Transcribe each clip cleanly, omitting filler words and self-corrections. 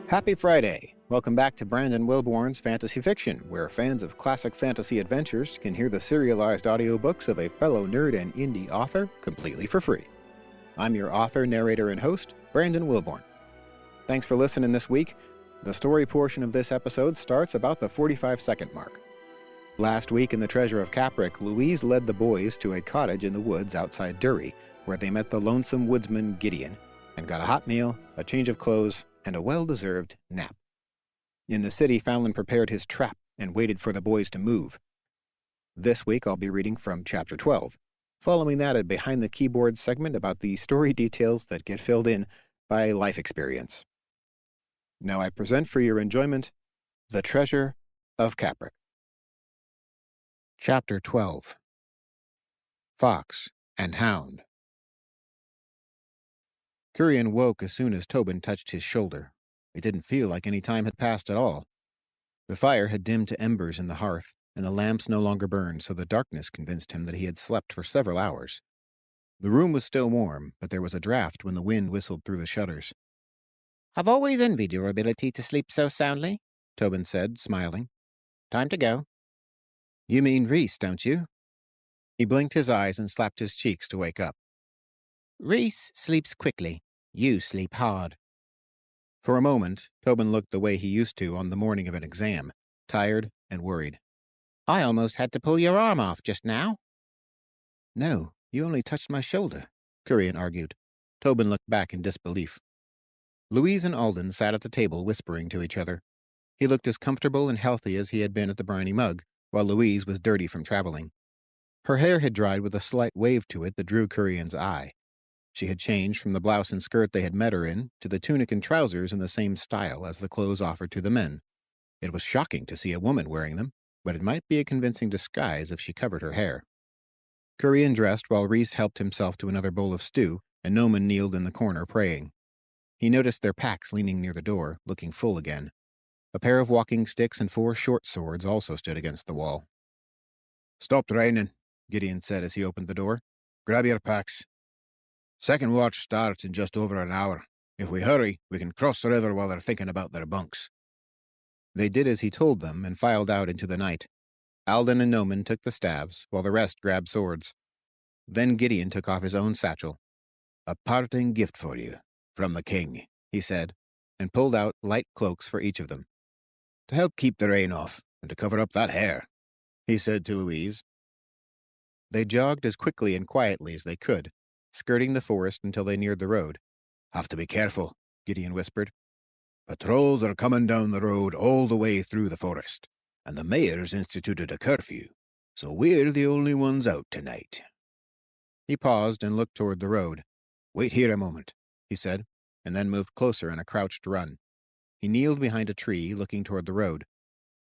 Happy Friday! Welcome back to Brandon Wilborn's Fantasy Fiction, where fans of classic fantasy adventures can hear the serialized audiobooks of a fellow nerd and indie author completely for free. I'm your author, narrator, and host, Brandon Wilborn. Thanks for listening this week. The story portion of this episode starts about the 45-second mark. Last week in the Treasure of Capric, Louise led the boys to a cottage in the woods outside Dury, where they met the lonesome woodsman Gideon, and got a hot meal, a change of clothes, and a well-deserved nap. In the city, Fallon prepared his trap and waited for the boys to move. This week I'll be reading from Chapter 12. Following that, a behind-the-keyboard segment about the story details that get filled in by life experience. Now I present for your enjoyment, The Treasure of Capric. Chapter 12. Fox and Hound. Kurian woke as soon as Tobin touched his shoulder. It didn't feel like any time had passed at all. The fire had dimmed to embers in the hearth, and the lamps no longer burned, so the darkness convinced him that he had slept for several hours. The room was still warm, but there was a draft when the wind whistled through the shutters. "I've always envied your ability to sleep so soundly," Tobin said, smiling. "Time to go." "You mean Reese, don't you?" He blinked his eyes and slapped his cheeks to wake up. "Reese sleeps quickly. You sleep hard." For a moment, Tobin looked the way he used to on the morning of an exam, tired and worried. "I almost had to pull your arm off just now." "No, you only touched my shoulder," Kurian argued. Tobin looked back in disbelief. Louise and Alden sat at the table whispering to each other. He looked as comfortable and healthy as he had been at the briny mug, while Louise was dirty from traveling. Her hair had dried with a slight wave to it that drew Kurian's eye. She had changed from the blouse and skirt they had met her in to the tunic and trousers in the same style as the clothes offered to the men. It was shocking to see a woman wearing them, but it might be a convincing disguise if she covered her hair. Kurian dressed while Reese helped himself to another bowl of stew, and Noman kneeled in the corner praying. He noticed their packs leaning near the door, looking full again. A pair of walking sticks and 4 short swords also stood against the wall. "Stopped raining," Gideon said as he opened the door. "Grab your packs. Second watch starts in just over an hour. If we hurry, we can cross the river while they're thinking about their bunks." They did as he told them and filed out into the night. Alden and Noman took the staves, while the rest grabbed swords. Then Gideon took off his own satchel. "A parting gift for you, from the king," he said, and pulled out light cloaks for each of them. "To help keep the rain off, and to cover up that hair," he said to Louise. They jogged as quickly and quietly as they could, skirting the forest until they neared the road. "Have to be careful," Gideon whispered. "Patrols are coming down the road all the way through the forest, and the mayor's instituted a curfew, so we're the only ones out tonight." He paused and looked toward the road. "Wait here a moment," he said, and then moved closer in a crouched run. He kneeled behind a tree, looking toward the road.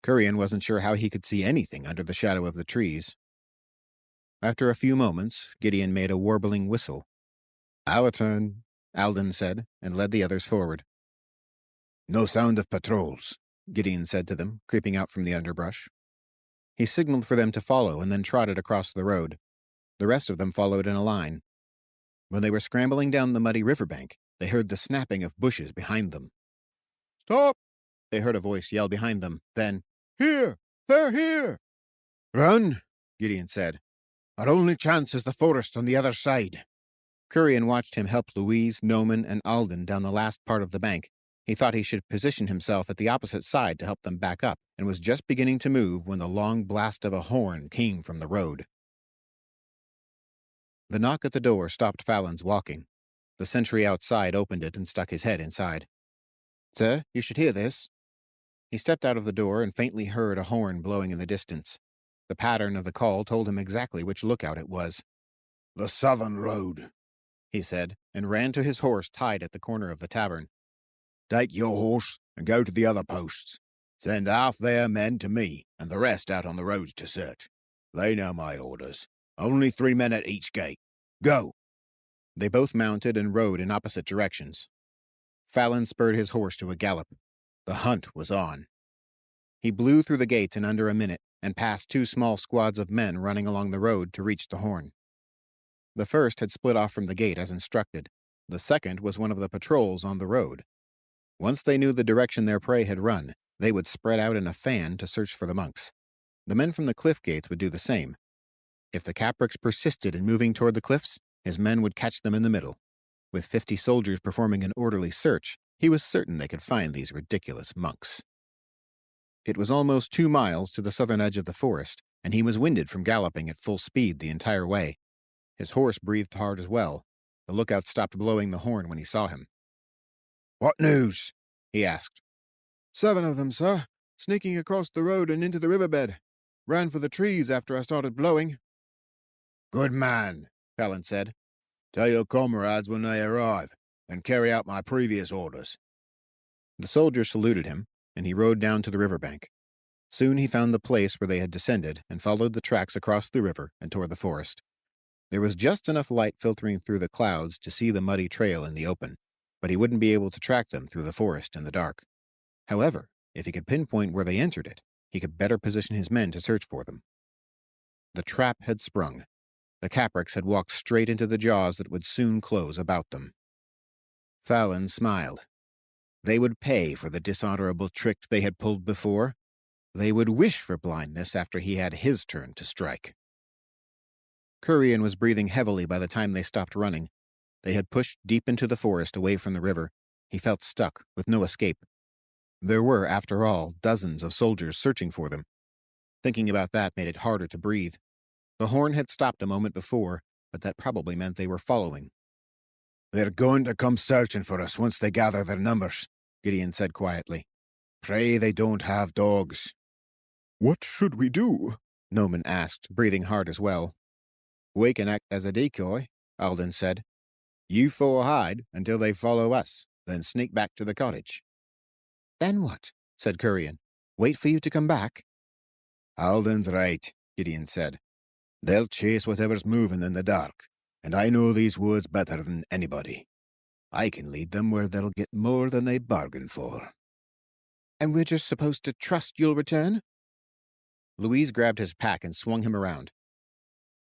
Kurian wasn't sure how he could see anything under the shadow of the trees. After a few moments, Gideon made a warbling whistle. "Our turn," Alden said, and led the others forward. "No sound of patrols," Gideon said to them, creeping out from the underbrush. He signaled for them to follow and then trotted across the road. The rest of them followed in a line. When they were scrambling down the muddy riverbank, they heard the snapping of bushes behind them. "Stop!" they heard a voice yell behind them. Then, "Here! They're here!" "Run!" Gideon said. "Our only chance is the forest on the other side." Kurian watched him help Louise, Noman, and Alden down the last part of the bank. He thought he should position himself at the opposite side to help them back up, and was just beginning to move when the long blast of a horn came from the road. The knock at the door stopped Fallon's walking. The sentry outside opened it and stuck his head inside. "Sir, you should hear this." He stepped out of the door and faintly heard a horn blowing in the distance. The pattern of the call told him exactly which lookout it was. "The southern road," he said, and ran to his horse tied at the corner of the tavern. "Take your horse and go to the other posts. Send half their men to me and the rest out on the roads to search. They know my orders. Only 3 men at each gate. Go!" They both mounted and rode in opposite directions. Fallon spurred his horse to a gallop. The hunt was on. He blew through the gates in under a minute and passed 2 small squads of men running along the road to reach the horn. The first had split off from the gate as instructed. The second was one of the patrols on the road. Once they knew the direction their prey had run, they would spread out in a fan to search for the monks. The men from the cliff gates would do the same. If the Caprics persisted in moving toward the cliffs, his men would catch them in the middle. With 50 soldiers performing an orderly search, he was certain they could find these ridiculous monks. It was almost 2 miles to the southern edge of the forest, and he was winded from galloping at full speed the entire way. His horse breathed hard as well. The lookout stopped blowing the horn when he saw him. "What news?" he asked. 7 of them, sir, sneaking across the road and into the riverbed. Ran for the trees after I started blowing." "Good man," Fallon said. "Tell your comrades when they arrive, and carry out my previous orders." The soldier saluted him, and he rode down to the riverbank. Soon he found the place where they had descended and followed the tracks across the river and toward the forest. There was just enough light filtering through the clouds to see the muddy trail in the open, but he wouldn't be able to track them through the forest in the dark. However, if he could pinpoint where they entered it, he could better position his men to search for them. The trap had sprung. The Caprics had walked straight into the jaws that would soon close about them. Fallon smiled. They would pay for the dishonorable trick they had pulled before. They would wish for blindness after he had his turn to strike. Kurian was breathing heavily by the time they stopped running. They had pushed deep into the forest away from the river. He felt stuck, with no escape. There were, after all, dozens of soldiers searching for them. Thinking about that made it harder to breathe. The horn had stopped a moment before, but that probably meant they were following. "They're going to come searching for us once they gather their numbers," Gideon said quietly. "Pray they don't have dogs." "What should we do?" Noman asked, breathing hard as well. "We can act as a decoy," Alden said. "You four hide until they follow us, then sneak back to the cottage." "Then what?" said Kurian. "Wait for you to come back?" "Alden's right," Gideon said. "They'll chase whatever's moving in the dark, and I know these woods better than anybody. I can lead them where they'll get more than they bargain for." "And we're just supposed to trust you'll return?" Louise grabbed his pack and swung him around.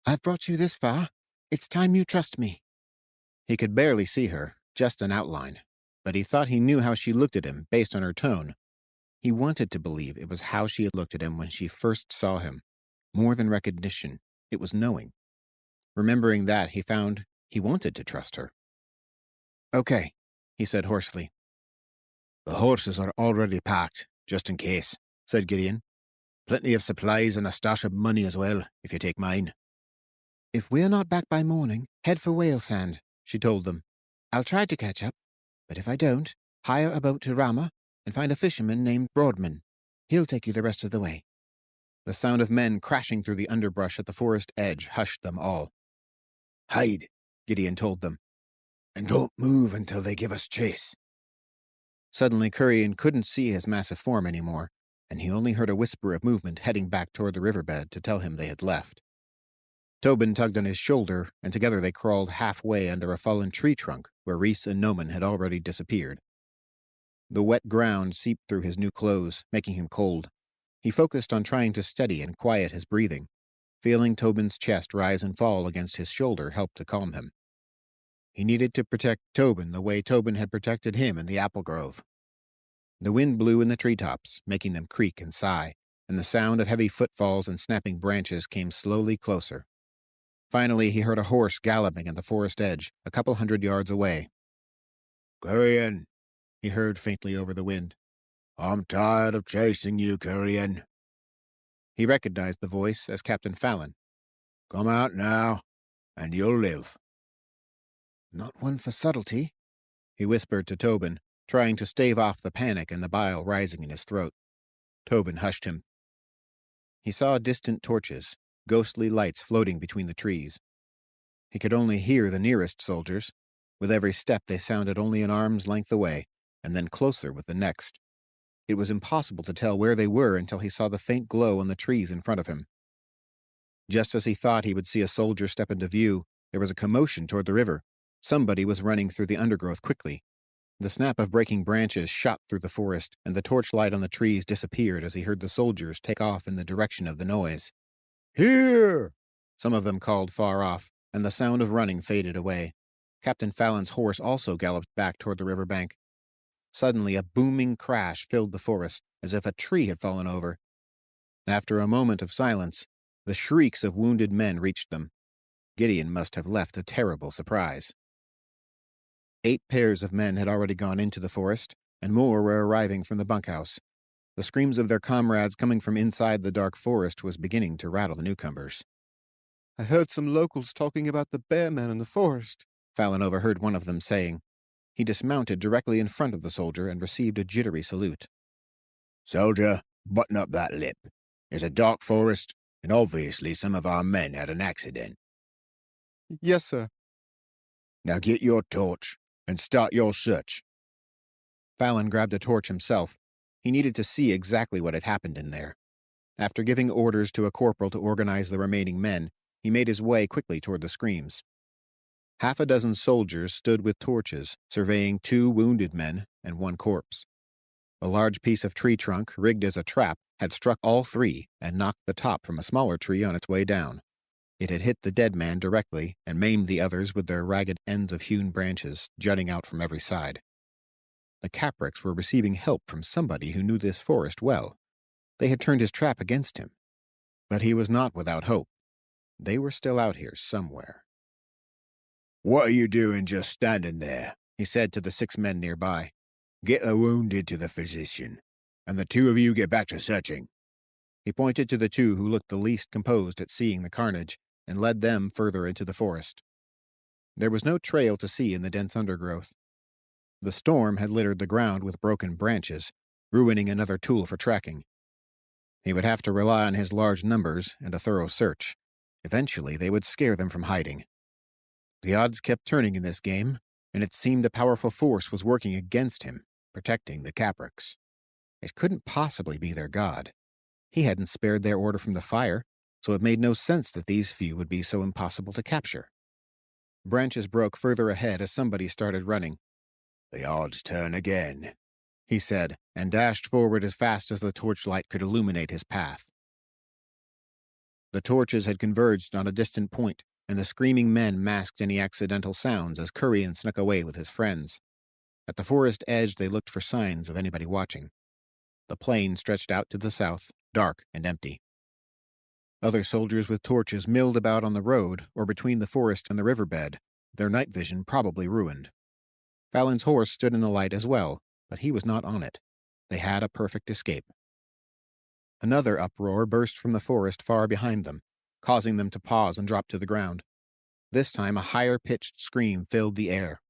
"I've brought you this far. It's time you trust me." He could barely see her, just an outline, but he thought he knew how she looked at him based on her tone. He wanted to believe it was how she had looked at him when she first saw him. More than recognition, it was knowing. Remembering that, he found he wanted to trust her. "Okay," he said hoarsely. "The horses are already packed, just in case," said Gideon. "Plenty of supplies and a stash of money as well, if you take mine." "If we're not back by morning, head for whale sand," she told them. "I'll try to catch up, but if I don't, hire a boat to Rama and find a fisherman named Broadman. He'll take you the rest of the way." The sound of men crashing through the underbrush at the forest edge hushed them all. "Hide," Gideon told them. "and don't move until they give us chase." Suddenly, Kurian couldn't see his massive form anymore, and he only heard a whisper of movement heading back toward the riverbed to tell him they had left. Tobin tugged on his shoulder, and together they crawled halfway under a fallen tree trunk where Reese and Noman had already disappeared. The wet ground seeped through his new clothes, making him cold. He focused on trying to steady and quiet his breathing. Feeling Tobin's chest rise and fall against his shoulder helped to calm him. He needed to protect Tobin the way Tobin had protected him in the apple grove. The wind blew in the treetops, making them creak and sigh, and the sound of heavy footfalls and snapping branches came slowly closer. Finally, he heard a horse galloping at the forest edge, a couple 100 yards away. "Kurian," he heard faintly over the wind. "I'm tired of chasing you, Kurian." He recognized the voice as Captain Fallon. "Come out now, and you'll live." "Not one for subtlety," he whispered to Tobin, trying to stave off the panic and the bile rising in his throat. Tobin hushed him. He saw distant torches, ghostly lights floating between the trees. He could only hear the nearest soldiers. With every step they sounded only an arm's length away, and then closer with the next. It was impossible to tell where they were until he saw the faint glow on the trees in front of him. Just as he thought he would see a soldier step into view, there was a commotion toward the river. Somebody was running through the undergrowth quickly. The snap of breaking branches shot through the forest, and the torchlight on the trees disappeared as he heard the soldiers take off in the direction of the noise. "Here!" Some of them called far off, and the sound of running faded away. Captain Fallon's horse also galloped back toward the riverbank. Suddenly, a booming crash filled the forest, as if a tree had fallen over. After a moment of silence, the shrieks of wounded men reached them. Gideon must have left a terrible surprise. 8 pairs of men had already gone into the forest, and more were arriving from the bunkhouse. The screams of their comrades coming from inside the dark forest was beginning to rattle the newcomers. I heard some locals talking about the bear men in the forest, Fallon overheard one of them saying. He dismounted directly in front of the soldier and received a jittery salute. Soldier, button up that lip. It's a dark forest, and obviously some of our men had an accident. Yes, sir. Now get your torch and start your search. Fallon grabbed a torch himself. He needed to see exactly what had happened in there. After giving orders to a corporal to organize the remaining men, he made his way quickly toward the screams. 6 soldiers stood with torches, surveying 2 wounded men and 1 corpse. A large piece of tree trunk, rigged as a trap, had struck all 3 and knocked the top from a smaller tree on its way down. It had hit the dead man directly and maimed the others with their ragged ends of hewn branches jutting out from every side. The Caprics were receiving help from somebody who knew this forest well. They had turned his trap against him. But he was not without hope. They were still out here somewhere. What are you doing just standing there? He said to the 6 men nearby. Get the wounded to the physician, and the 2 of you get back to searching. He pointed to the 2 who looked the least composed at seeing the carnage, and led them further into the forest. There was no trail to see in the dense undergrowth. The storm had littered the ground with broken branches, ruining another tool for tracking. He would have to rely on his large numbers and a thorough search. Eventually, they would scare them from hiding. The odds kept turning in this game, and it seemed a powerful force was working against him, protecting the Caprics. It couldn't possibly be their god. He hadn't spared their order from the fire, so it made no sense that these few would be so impossible to capture. Branches broke further ahead as somebody started running. The odds turn again, he said, and dashed forward as fast as the torchlight could illuminate his path. The torches had converged on a distant point, and the screaming men masked any accidental sounds as Kurian snuck away with his friends. At the forest edge they looked for signs of anybody watching. The plain stretched out to the south, dark and empty. Other soldiers with torches milled about on the road or between the forest and the riverbed, their night vision probably ruined. Fallon's horse stood in the light as well, but he was not on it. They had a perfect escape. Another uproar burst from the forest far behind them, causing them to pause and drop to the ground. This time a higher-pitched scream filled the air.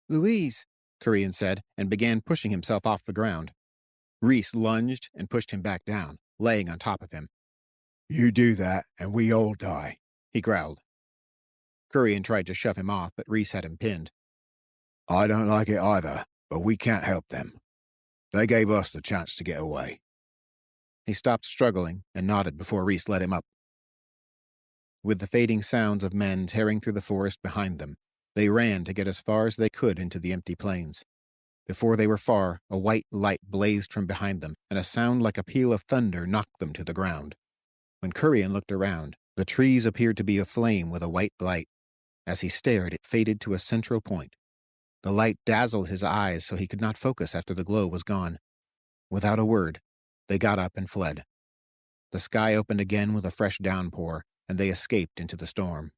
Louise, Kurian said, and began pushing himself off the ground. Reese lunged and pushed him back down, laying on top of him. You do that, and we all die, he growled. Kurian tried to shove him off, but Reese had him pinned. I don't like it either, but we can't help them. They gave us the chance to get away. He stopped struggling and nodded before Reese let him up. With the fading sounds of men tearing through the forest behind them, they ran to get as far as they could into the empty plains. Before they were far, a white light blazed from behind them, and a sound like a peal of thunder knocked them to the ground. When Kurian looked around, the trees appeared to be aflame with a white light. As he stared, it faded to a central point. The light dazzled his eyes so he could not focus after the glow was gone. Without a word, they got up and fled. The sky opened again with a fresh downpour, and they escaped into the storm.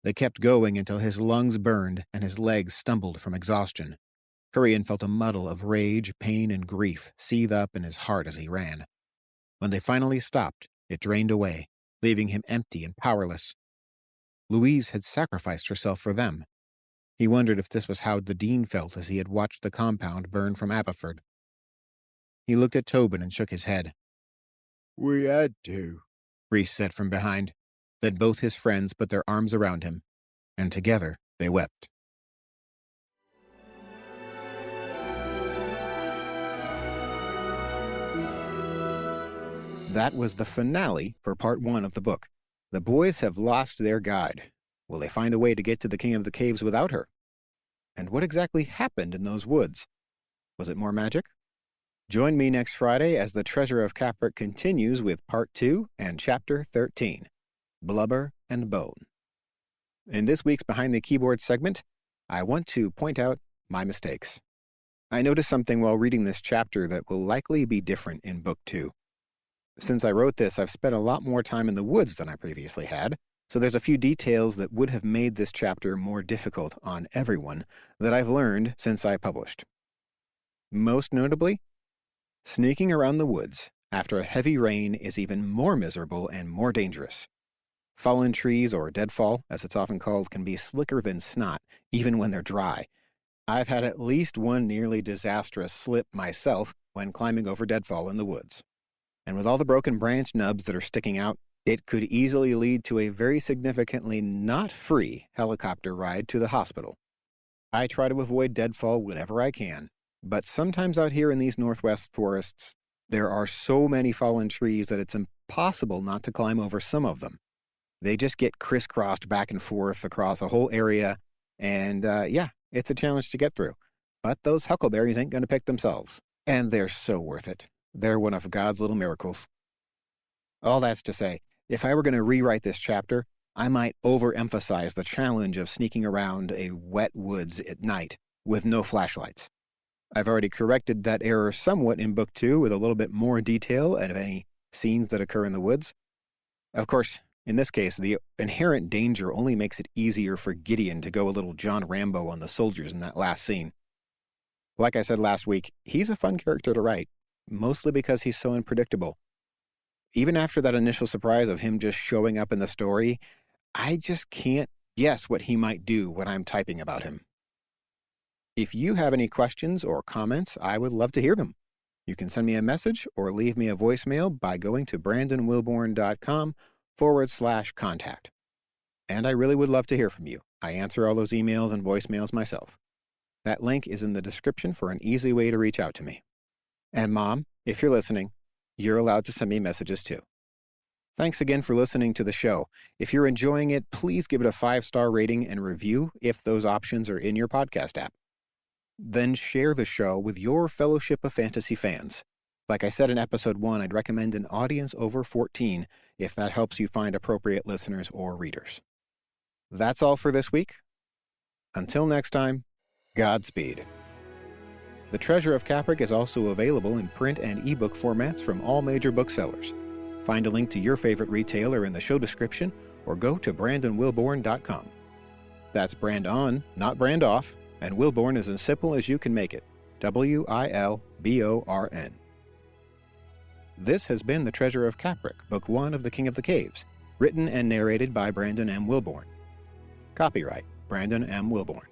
They kept going until his lungs burned and his legs stumbled from exhaustion. Kurian felt a muddle of rage, pain, and grief seethe up in his heart as he ran. When they finally stopped, it drained away, leaving him empty and powerless. Louise had sacrificed herself for them. He wondered if this was how the dean felt as he had watched the compound burn from Aberford. He looked at Tobin and shook his head. We had to, Reese said from behind. Then both his friends put their arms around him, and together they wept. That was the finale for part 1 of the book. The boys have lost their guide. Will they find a way to get to the King of the Caves without her? And what exactly happened in those woods? Was it more magic? Join me next Friday as the Treasure of Capric continues with part 2 and chapter 13, Blubber and Bone. In this week's Behind the Keyboard segment, I want to point out my mistakes. I noticed something while reading this chapter that will likely be different in Book 2. Since I wrote this, I've spent a lot more time in the woods than I previously had, so there's a few details that would have made this chapter more difficult on everyone that I've learned since I published. Most notably, sneaking around the woods after a heavy rain is even more miserable and more dangerous. Fallen trees, or deadfall, as it's often called, can be slicker than snot, even when they're dry. I've had at least one nearly disastrous slip myself when climbing over deadfall in the woods. And with all the broken branch nubs that are sticking out, it could easily lead to a very significantly not free helicopter ride to the hospital. I try to avoid deadfall whenever I can, but sometimes out here in these northwest forests, there are so many fallen trees that it's impossible not to climb over some of them. They just get crisscrossed back and forth across a whole area, and it's a challenge to get through. But those huckleberries ain't going to pick themselves, and they're so worth it. They're one of God's little miracles. All that's to say, if I were going to rewrite this chapter, I might overemphasize the challenge of sneaking around a wet woods at night with no flashlights. I've already corrected that error somewhat in Book 2 with a little bit more detail of any scenes that occur in the woods. Of course, in this case, the inherent danger only makes it easier for Gideon to go a little John Rambo on the soldiers in that last scene. Like I said last week, he's a fun character to write, mostly because he's so unpredictable. Even after that initial surprise of him just showing up in the story, I just can't guess what he might do when I'm typing about him. If you have any questions or comments, I would love to hear them. You can send me a message or leave me a voicemail by going to brandonwilborn.com/contact. And I really would love to hear from you. I answer all those emails and voicemails myself. That link is in the description for an easy way to reach out to me. And Mom, if you're listening, you're allowed to send me messages too. Thanks again for listening to the show. If you're enjoying it, please give it a 5-star rating and review if those options are in your podcast app. Then share the show with your fellowship of fantasy fans. Like I said in episode 1, I'd recommend an audience over 14 if that helps you find appropriate listeners or readers. That's all for this week. Until next time, Godspeed. The Treasure of Capric is also available in print and ebook formats from all major booksellers. Find a link to your favorite retailer in the show description or go to brandonwilborn.com. That's brand on, not brand off, and Wilborn is as simple as you can make it. Wilborn. This has been The Treasure of Capric, Book 1 of The King of the Caves, written and narrated by Brandon M. Wilborn. Copyright Brandon M. Wilborn.